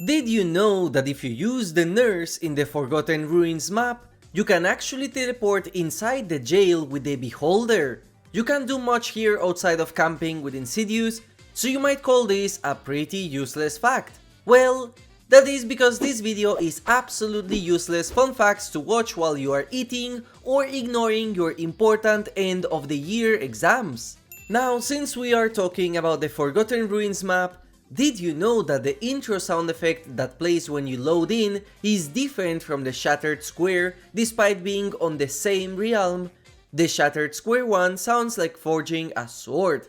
Did you know that if you use the nurse in the Forgotten Ruins map, you can actually teleport inside the jail with the Beholder? You can't do much here outside of camping with Insidious, so you might call this a pretty useless fact. Well, that is because this video is absolutely useless fun facts to watch while you are eating or ignoring your important end of the year exams. Now, since we are talking about the Forgotten Ruins map, did you know that the intro sound effect that plays when you load in is different from the Shattered Square despite being on the same realm? The Shattered Square one sounds like forging a sword.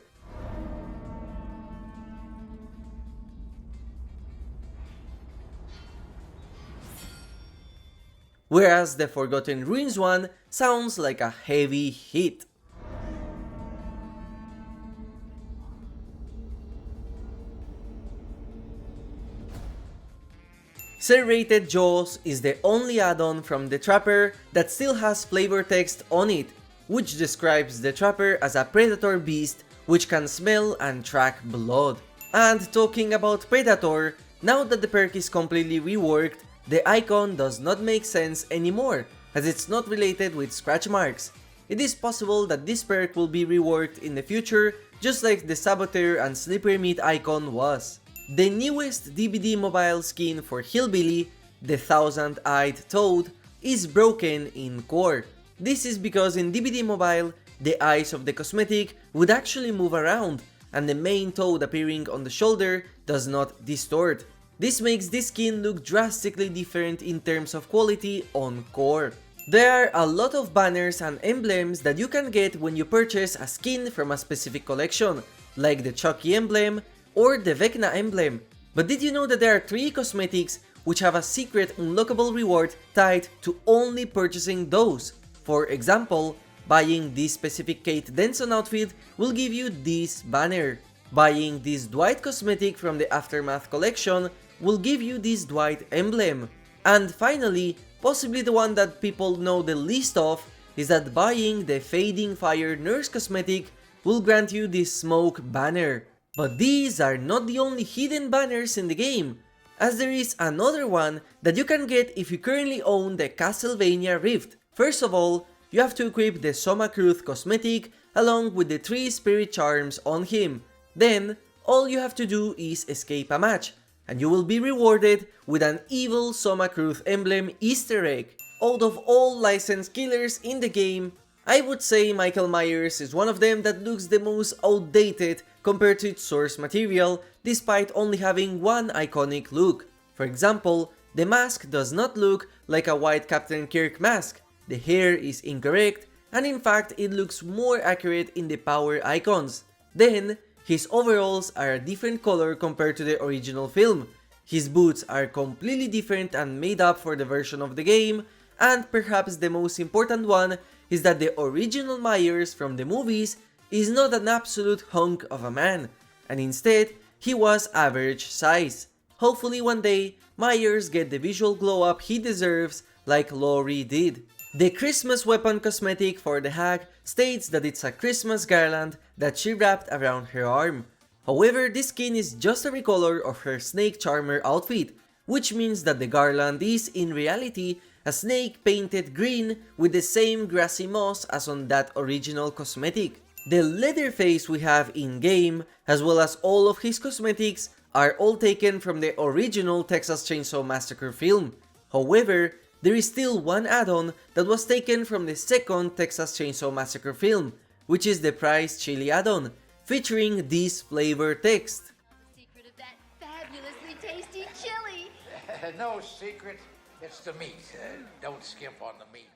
Whereas the Forgotten Ruins one sounds like a heavy hit. Serrated Jaws is the only add-on from the Trapper that still has flavor text on it, which describes the Trapper as a predator beast which can smell and track blood. And talking about Predator, now that the perk is completely reworked, the icon does not make sense anymore, as it's not related with scratch marks. It is possible that this perk will be reworked in the future, just like the Saboteur and Slippery Meat icon was. The newest DbD mobile skin for Hillbilly, the Thousand-Eyed Toad, is broken in core. This is because in DbD Mobile, the eyes of the cosmetic would actually move around, and the main toad appearing on the shoulder does not distort. This makes this skin look drastically different in terms of quality on core. There are a lot of banners and emblems that you can get when you purchase a skin from a specific collection, like the Chucky emblem or the Vecna emblem. But did you know that there are 3 cosmetics which have a secret unlockable reward tied to only purchasing those? For example, buying this specific Kate Denson outfit will give you this banner. Buying this Dwight cosmetic from the Aftermath collection will give you this Dwight emblem. And finally, possibly the one that people know the least of, is that buying the Fading Fire Nurse cosmetic will grant you this smoke banner. But these are not the only hidden banners in the game, as there is another one that you can get if you currently own the Castlevania Rift. First of all, you have to equip the Soma Cruz cosmetic along with the 3 spirit charms on him. Then, all you have to do is escape a match, and you will be rewarded with an evil Soma Cruz emblem Easter egg. Out of all licensed killers in the game, I would say Michael Myers is one of them that looks the most outdated compared to its source material, despite only having one iconic look. For example, the mask does not look like a white Captain Kirk mask, the hair is incorrect, and in fact it looks more accurate in the power icons. Then, his overalls are a different color compared to the original film, his boots are completely different and made up for the version of the game, and perhaps the most important one is that the original Myers from the movies is not an absolute hunk of a man, and instead he was average size. Hopefully one day Myers get the visual glow up he deserves like Laurie did. The Christmas weapon cosmetic for the hag states that it's a Christmas garland that she wrapped around her arm. However, this skin is just a recolor of her snake charmer outfit, which means that the garland is in reality a snake painted green with the same grassy moss as on that original cosmetic. The Leatherface we have in game, as well as all of his cosmetics, are all taken from the original Texas Chainsaw Massacre film. However, there is still one add-on that was taken from the second Texas Chainsaw Massacre film, which is the Price Chili add-on, featuring this flavor text. The secret of that fabulously tasty chili! No secret, it's the meat. Don't skimp on the meat.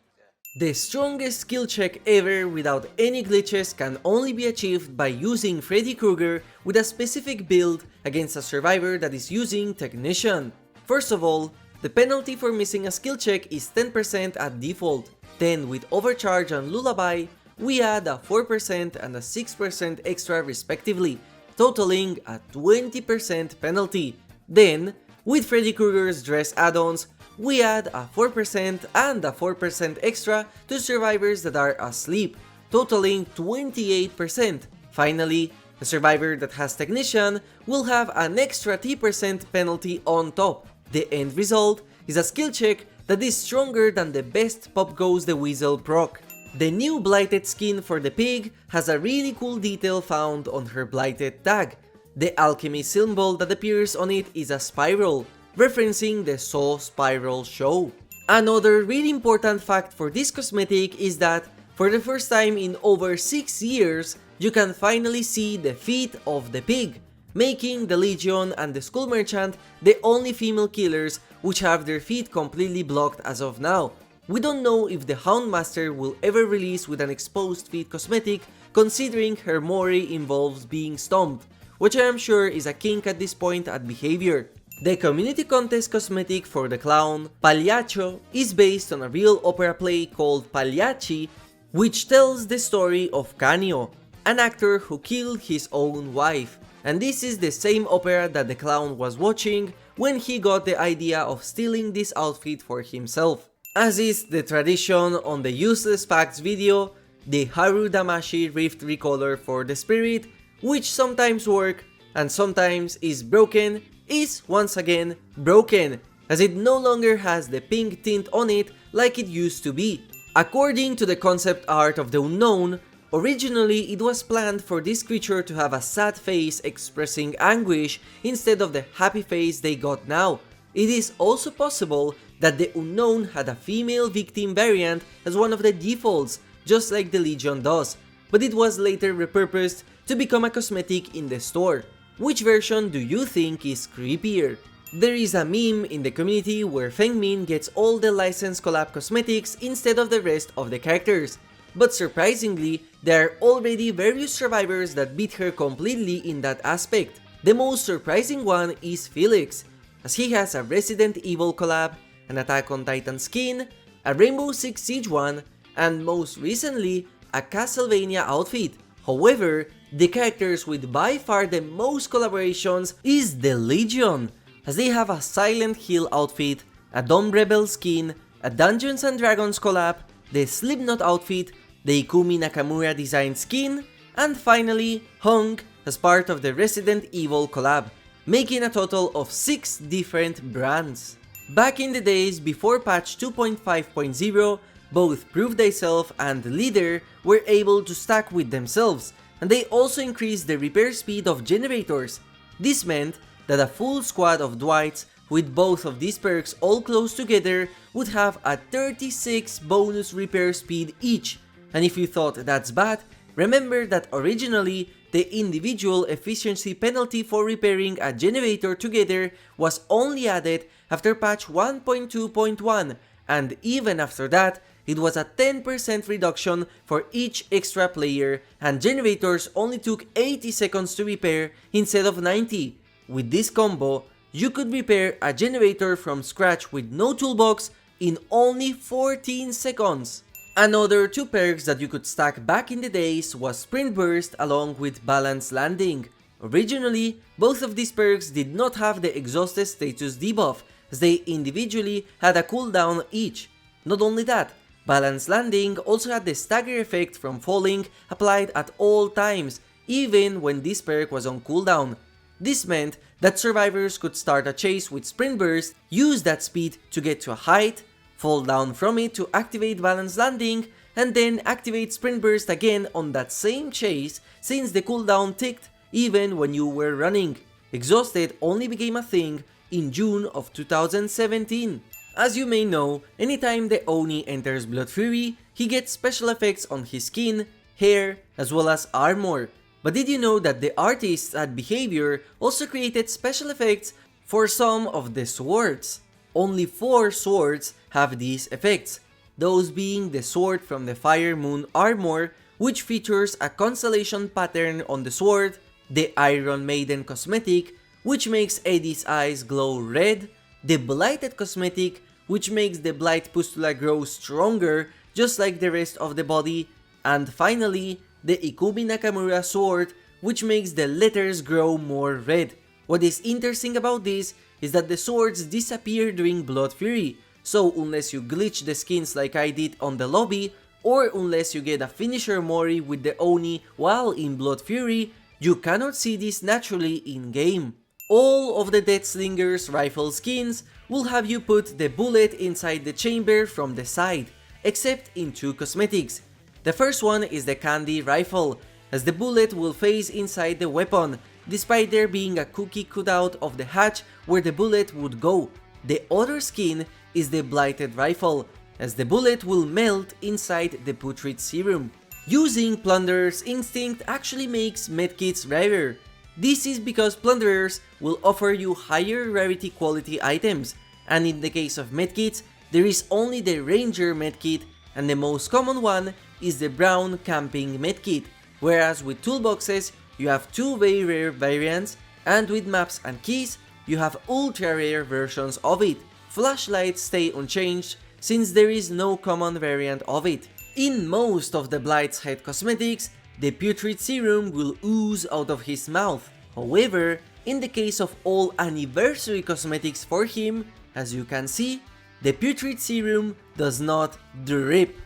The strongest skill check ever without any glitches can only be achieved by using Freddy Krueger with a specific build against a survivor that is using Technician. First of all, the penalty for missing a skill check is 10% at default. Then with Overcharge and Lullaby, we add a 4% and a 6% extra respectively, totaling a 20% penalty. Then, with Freddy Krueger's Dress add-ons, we add a 4% and a 4% extra to survivors that are asleep, totaling 28%. Finally, a survivor that has Technician will have an extra 3% penalty on top. The end result is a skill check that is stronger than the best Pop Goes the Weasel proc. The new Blighted skin for the pig has a really cool detail found on her Blighted tag. The alchemy symbol that appears on it is a spiral, referencing the Saw Spiral show. Another really important fact for this cosmetic is that for the first time in over 6 years, you can finally see the feet of the pig, making the Legion and the Skull Merchant the only female killers which have their feet completely blocked as of now. We don't know if the Houndmaster will ever release with an exposed feet cosmetic, considering her Mori involves being stomped, which I am sure is a kink at this point at behavior. The community contest cosmetic for the clown, Pagliaccio, is based on a real opera play called Pagliacci, which tells the story of Canio, an actor who killed his own wife. And this is the same opera that the clown was watching when he got the idea of stealing this outfit for himself. As is the tradition on the Useless Facts video, the Haru Damashi Rift recolor for the spirit, which sometimes work and sometimes is broken, is once again broken, as it no longer has the pink tint on it like it used to be. According to the concept art of the Unknown, originally it was planned for this creature to have a sad face expressing anguish instead of the happy face they got now. It is also possible that the Unknown had a female victim variant as one of the defaults, just like the Legion does, but it was later repurposed to become a cosmetic in the store. Which version do you think is creepier? There is a meme in the community where Fengmin gets all the licensed collab cosmetics instead of the rest of the characters, but surprisingly, there are already various survivors that beat her completely in that aspect. The most surprising one is Felix, as he has a Resident Evil collab, an Attack on Titan skin, a Rainbow Six Siege one, and most recently, a Castlevania outfit. However, the characters with by far the most collaborations is the Legion, as they have a Silent Hill outfit, a Dom Rebel skin, a Dungeons and Dragons collab, the Slipknot outfit, the Ikumi Nakamura design skin, and finally Hung as part of the Resident Evil collab, making a total of 6 different brands. Back in the days before patch 2.5.0, both Prove Thyself and Leader were able to stack with themselves, and they also increased the repair speed of generators. This meant that a full squad of Dwights with both of these perks all close together would have a 36 bonus repair speed each. And if you thought that's bad, remember that originally the individual efficiency penalty for repairing a generator together was only added after patch 1.2.1, and even after that, it was a 10% reduction for each extra player, and generators only took 80 seconds to repair instead of 90. With this combo, you could repair a generator from scratch with no toolbox in only 14 seconds. Another 2 perks that you could stack back in the days was Sprint Burst along with Balance Landing. Originally, both of these perks did not have the Exhausted status debuff, as they individually had a cooldown each. Not only that, Balance Landing also had the stagger effect from falling applied at all times, even when this perk was on cooldown. This meant that survivors could start a chase with Sprint Burst, use that speed to get to a height, fall down from it to activate Balance Landing, and then activate Sprint Burst again on that same chase since the cooldown ticked even when you were running. Exhausted only became a thing in June of 2017. As you may know, anytime the Oni enters Blood Fury, he gets special effects on his skin, hair, as well as armor. But did you know that the artists at Behavior also created special effects for some of the swords? Only 4 swords have these effects, those being the sword from the Fire Moon armor, which features a constellation pattern on the sword, the Iron Maiden cosmetic, which makes Eddie's eyes glow red, the Blighted cosmetic, which makes the Blight Pustula grow stronger just like the rest of the body, and finally, the Ikumi Nakamura sword, which makes the letters grow more red. What is interesting about this is that the swords disappear during Blood Fury, so unless you glitch the skins like I did on the lobby, or unless you get a finisher Mori with the Oni while in Blood Fury, you cannot see this naturally in game. All of the Deathslinger's rifle skins will have you put the bullet inside the chamber from the side, except in two cosmetics. The first one is the candy rifle, as the bullet will face inside the weapon, despite there being a cookie cutout of the hatch where the bullet would go. The other skin is the blighted rifle, as the bullet will melt inside the putrid serum. Using Plunderer's Instinct actually makes medkits rarer. This is because Plunderers will offer you higher rarity quality items, and in the case of medkits, there is only the Ranger medkit, and the most common one is the brown camping medkit, whereas with toolboxes you have two very rare variants, and with maps and keys you have ultra rare versions of it. Flashlights stay unchanged since there is no common variant of it. In most of the Blight's head cosmetics, the putrid serum will ooze out of his mouth. However, in the case of all anniversary cosmetics for him, as you can see, the putrid serum does not drip.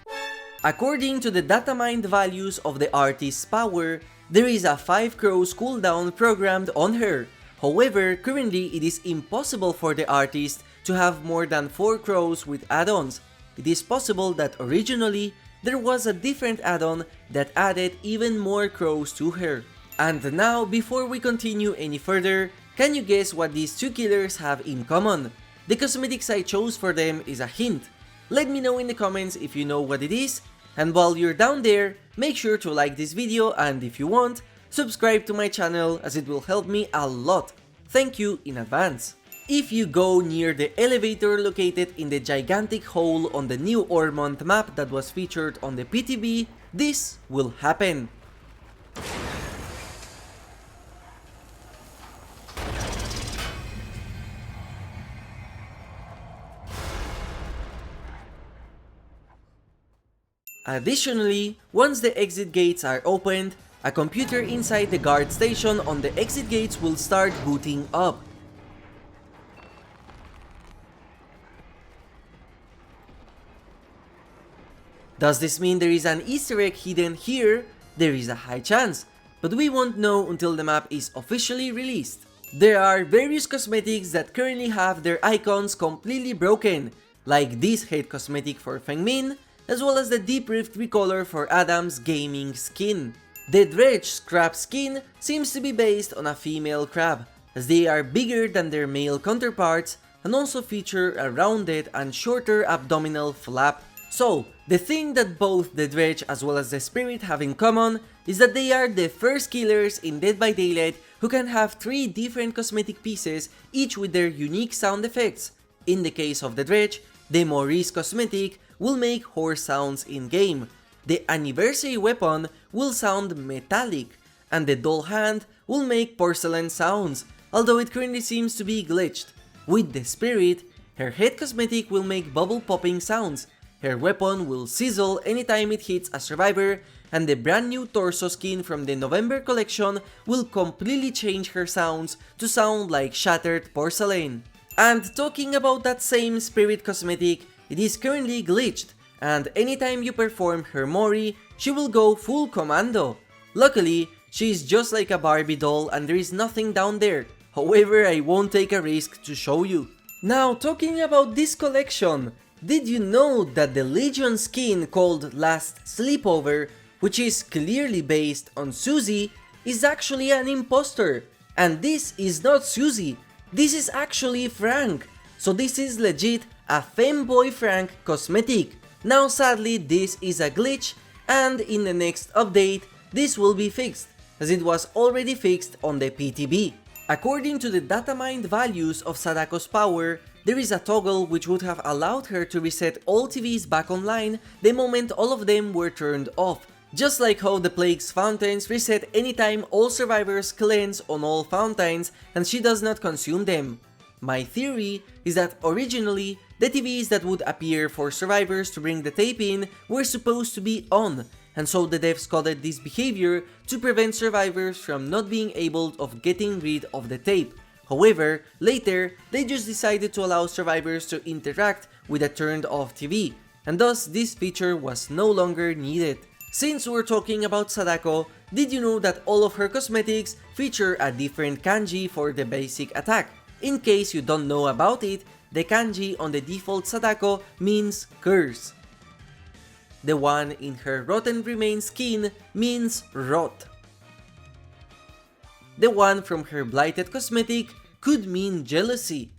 According to the data mined values of the artist's power, there is a 5 crows cooldown programmed on her. However, currently it is impossible for the artist to have more than 4 crows with add-ons. It is possible that originally there was a different add-on that added even more crows to her. And now, before we continue any further, can you guess what these two killers have in common? The cosmetics I chose for them is a hint. Let me know in the comments if you know what it is, and while you're down there, make sure to like this video, and if you want, subscribe to my channel as it will help me a lot. Thank you in advance. If you go near the elevator located in the gigantic hole on the new Ormond map that was featured on the PTB, this will happen. Additionally, once the exit gates are opened, a computer inside the guard station on the exit gates will start booting up. Does this mean there is an Easter egg hidden here? There is a high chance, but we won't know until the map is officially released. There are various cosmetics that currently have their icons completely broken, like this head cosmetic for Fengmin, as well as the Deep Rift recolor for Adam's gaming skin. The Dredge Scrap skin seems to be based on a female crab, as they are bigger than their male counterparts and also feature a rounded and shorter abdominal flap. So, the thing that both the Dredge as well as the Spirit have in common is that they are the first killers in Dead by Daylight who can have 3 different cosmetic pieces, each with their unique sound effects. In the case of the Dredge, the Maurice cosmetic will make horse sounds in-game, the Anniversary weapon will sound metallic, and the Doll Hand will make porcelain sounds, although it currently seems to be glitched. With the Spirit, her head cosmetic will make bubble popping sounds, her weapon will sizzle anytime it hits a survivor, and the brand new torso skin from the November collection will completely change her sounds to sound like shattered porcelain. And talking about that same Spirit cosmetic, it is currently glitched, and anytime you perform her Mori, she will go full Commando. Luckily, she is just like a Barbie doll and there is nothing down there. However, I won't take a risk to show you. Now, talking about this collection, did you know that the Legion skin called Last Sleepover, which is clearly based on Susie, is actually an imposter? And this is not Susie, this is actually Frank. So this is legit a Femboy Frank cosmetic. Now sadly this is a glitch, and in the next update this will be fixed, as it was already fixed on the PTB. According to the data mined values of Sadako's power, there is a toggle which would have allowed her to reset all TVs back online the moment all of them were turned off, just like how the Plague's fountains reset anytime all survivors cleanse on all fountains and she does not consume them. My theory is that originally, the TVs that would appear for survivors to bring the tape in were supposed to be on, and so the devs coded this behavior to prevent survivors from not being able of getting rid of the tape. However, later, they just decided to allow survivors to interact with a turned off TV, and thus this feature was no longer needed. Since we're talking about Sadako, did you know that all of her cosmetics feature a different kanji for the basic attack? In case you don't know about it, the kanji on the default Sadako means curse. The one in her rotten remains skin means rot. The one from her blighted cosmetic could mean jealousy.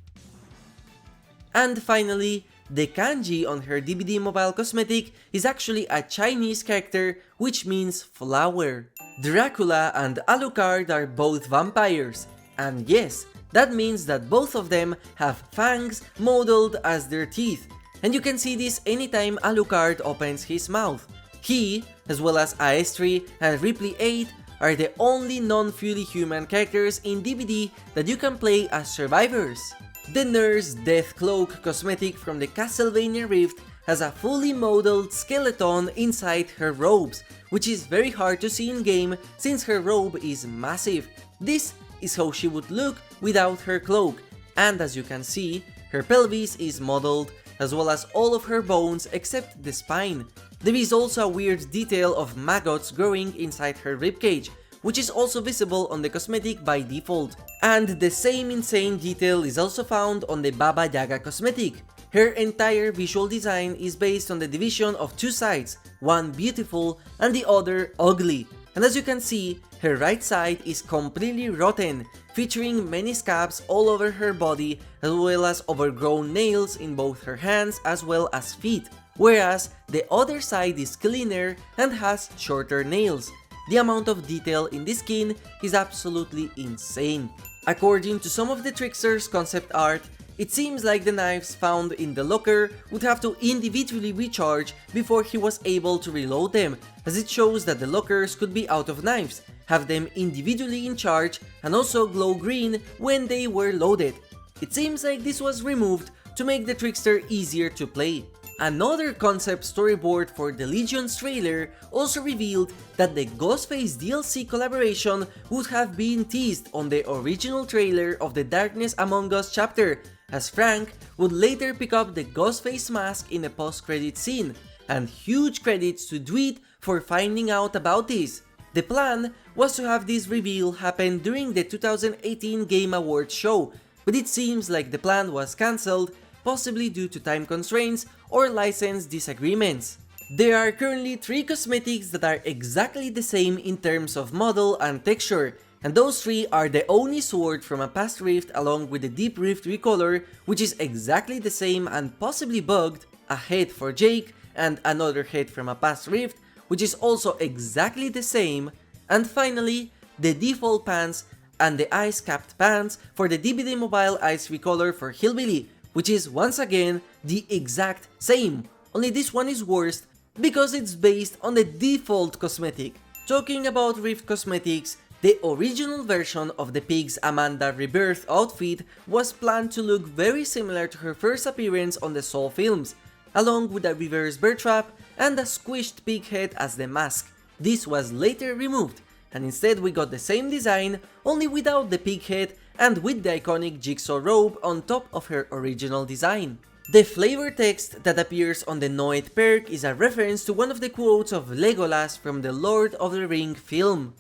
And finally, the kanji on her DbD mobile cosmetic is actually a Chinese character which means flower. Dracula and Alucard are both vampires, and yes, that means that both of them have fangs modeled as their teeth, and you can see this anytime Alucard opens his mouth. He, as well as Aestri and Ripley 8, are the only non-fully human characters in DbD that you can play as survivors. The Nurse Death Cloak cosmetic from the Castlevania Rift has a fully modeled skeleton inside her robes, which is very hard to see in game since her robe is massive. This is how she would look without her cloak, and as you can see, her pelvis is modeled, as well as all of her bones except the spine. There is also a weird detail of maggots growing inside her ribcage, which is also visible on the cosmetic by default. And the same insane detail is also found on the Baba Yaga cosmetic. Her entire visual design is based on the division of two sides, one beautiful and the other ugly. And as you can see, her right side is completely rotten, featuring many scabs all over her body, as well as overgrown nails in both her hands as well as feet, whereas the other side is cleaner and has shorter nails. The amount of detail in this skin is absolutely insane. According to some of the trickster's concept art, it seems like the knives found in the locker would have to individually recharge before he was able to reload them, as it shows that the lockers could be out of knives, have them individually in charge, and also glow green when they were loaded. It seems like this was removed to make the trickster easier to play. Another concept storyboard for the Legion's trailer also revealed that the Ghostface DLC collaboration would have been teased on the original trailer of the Darkness Among Us chapter, as Frank would later pick up the Ghostface mask in a post-credit scene, and huge credits to DbD for finding out about this. The plan was to have this reveal happen during the 2018 Game Awards show, but it seems like the plan was cancelled, possibly due to time constraints or license disagreements. There are currently 3 cosmetics that are exactly the same in terms of model and texture, and those 3 are the Oni sword from a past rift along with the Deep Rift recolor, which is exactly the same and possibly bugged, a head for Jake, and another head from a past rift, which is also exactly the same, and finally, the default pants and the ice-capped pants for the DbD Mobile Ice recolor for Hillbilly, which is once again the exact same, only this one is worse because it's based on the default cosmetic. Talking about Rift cosmetics, the original version of the Pig's Amanda Rebirth outfit was planned to look very similar to her first appearance on the Saw films, along with a reverse bear trap and a squished pig head as the mask. This was later removed, and instead we got the same design, only without the pig head and with the iconic jigsaw robe on top of her original design. The flavor text that appears on the Noid perk is a reference to one of the quotes of Legolas from the Lord of the Ring film.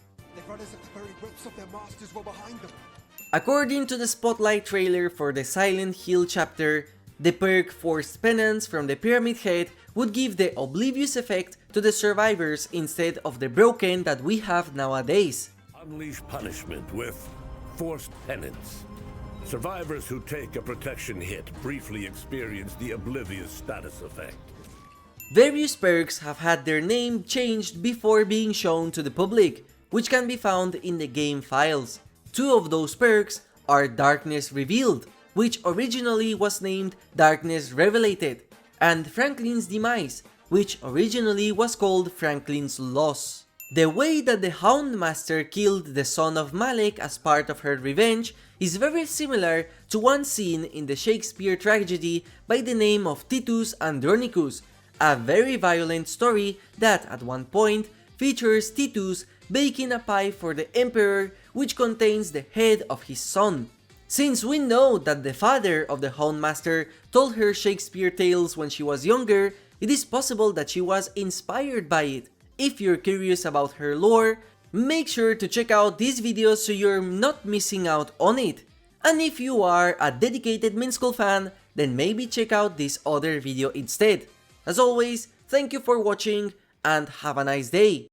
According to the Spotlight trailer for the Silent Hill chapter, the perk Forced Penance from the Pyramid Head would give the oblivious effect to the survivors instead of the broken that we have nowadays. Unleash punishment with Forced Penance. Survivors who take a protection hit briefly experience the oblivious status effect. Various perks have had their name changed before being shown to the public, which can be found in the game files. 2 of those perks are Darkness Revealed, which originally was named Darkness Revelated, and Franklin's Demise, which originally was called Franklin's Loss. The way that the Houndmaster killed the son of Malek as part of her revenge is very similar to one scene in the Shakespeare tragedy by the name of Titus Andronicus, a very violent story that at one point features Titus baking a pie for the emperor which contains the head of his son. Since we know that the father of the Houndmaster told her Shakespeare tales when she was younger, it is possible that she was inspired by it. if you're curious about her lore, make sure to check out this video so you're not missing out on it. And if you are a dedicated MintSkull fan, then maybe check out this other video instead. As always, thank you for watching and have a nice day.